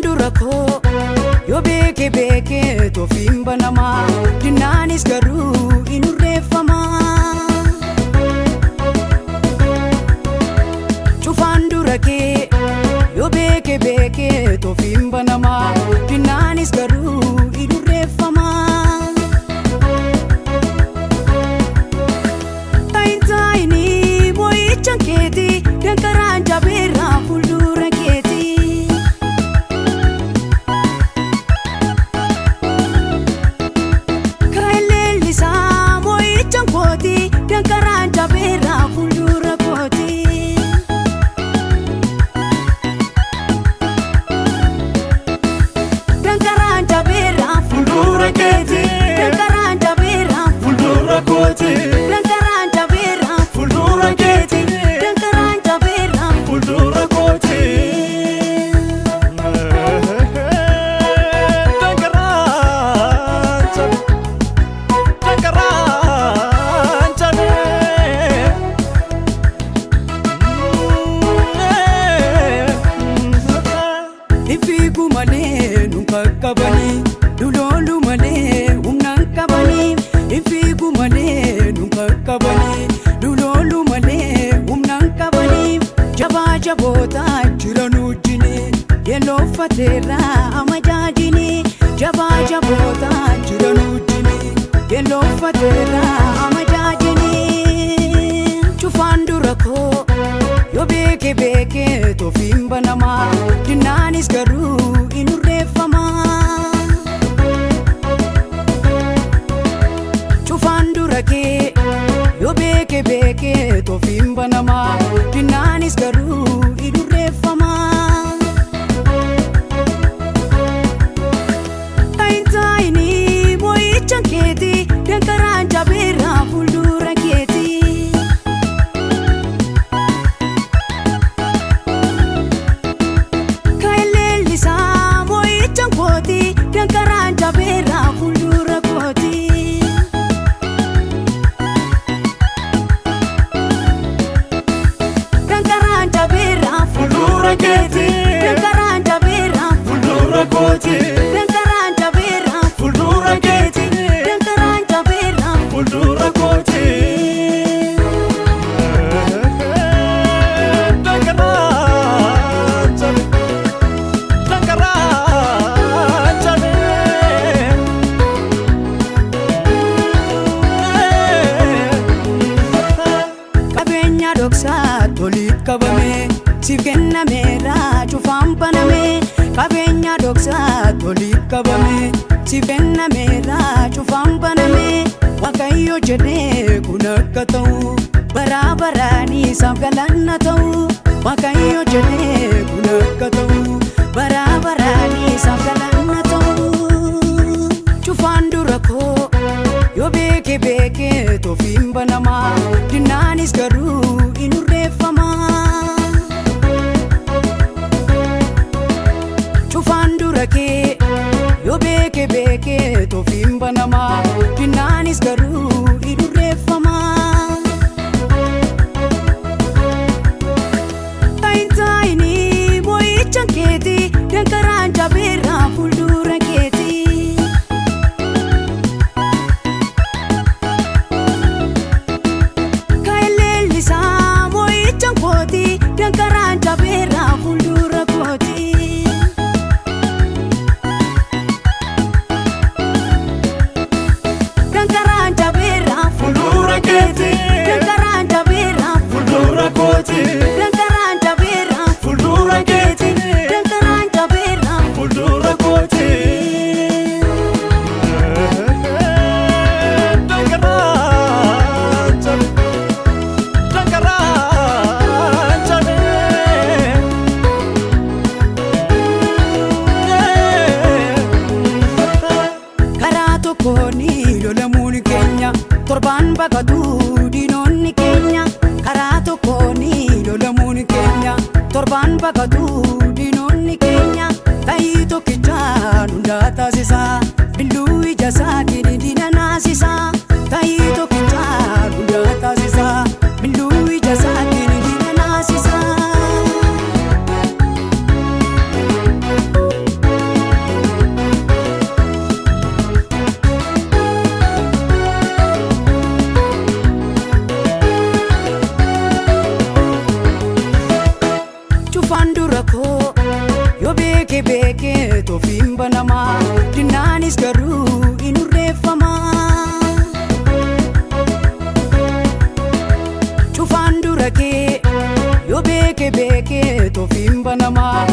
dura koo yoo beeke toofiin banamaa dinnaanis garuu hin urreeffamaa. Cufaan dura kee yoo beeke toofiin banamaa dinnaanis garuu hin urreeffamaa. Taayinii boo'ichaan keetii dankaraan jabeerraa fuuldura keetii. Kaaleellisaa boo'ichaan kootii dankaraan jabeerraa fuuldura kootii. Dankaraan jabeerraa fuuldura keetii. Dankaraan jabeerraa fuuldura kootii. Dankaraan jabeerraa fuuldura keetii. Dankaraan jabeerraa fuuldura kootii. Ifiigu malee nunka qabanii loloolu malee humnaan qabanii. Ifiigu malee nunka qabanii loloolu malee humnaan qabanii. Jabaa jabootaa jiran wajjini yelloofateerraa amajaajini. Jabaa jabootaa jiran wajjini yelloofateerraa amajaajini. Cufaan dura koo yoo beeke toofiin banamaa dinnaanis garuu hin urreeffamaa. Cufaan dura kee yoo beeke toofiin banamaa dinnaanis garuu hin urreeffamaa. Taayinii boo'ichaan keetii dankaraan jabeerraa fuuldura keetii. Kaaleellisaa boo'ichaan kootii dankaraan jabeerraa fuuldura kootii. Dankaraan jabeerraa fuuldura keetii. Dankaraan jabeerraa fuuldura kootii. Dankaraan jabeerraa fuuldura keetii. Dankaraan jabeerraa fuuldura kootii. Qabeenya dhoksaa toliif qabame siif kennameera cufaan baname. Qabeenya dhoksaa toliif qabame siif kennameera cufaan baname. Waaqayyo jedhee kun akka ta'u baraa baraan isaaf galanna ta'u. Waaqayyo jedhee kun akka ta'u baraa baraan isaaf galanna ta'u. Cufaan dura koo yoo beeke toofiin banamaa dinnaanis garuu hin urreeffamaa. Cufaan dura kee yoo beeke toofiin banamaa dinnaanis garuu hin urreeffamaa. Taayinii boo'ichaan keetii dankaraan jabeerraa fuuldura keetii. Kaaleellisaa boo'ichaan kootii dankaraan jabeerraa fuuldura kootii. Dankaraan jabeerraa fuuldura keetii. Dankaraan jabeerraa fuuldura kootii. Dankaraan jabeerraa fuuldura keetii. Dankaraan jabeerraa fuuldura kootii. Karaa tokkooni lolamuun keenya torbaan baqatu diinonni keenya. Karaa tokkooni lolamuun keenya torbaan baqatu diinonni keenya. Ta'ii tokkichaan hundaa taasisaa billuu ija isaatiin diina naasisaa. Ta'ii tokkichaan hundaa taasisaa billuu ija isaatiin diina naasisaa. cufaan dura koo yoo beeke toofiin banamaa dinnaanis garuu hin urreeffamaa. Cufaan dura kee yoo beeke toofiin banamaa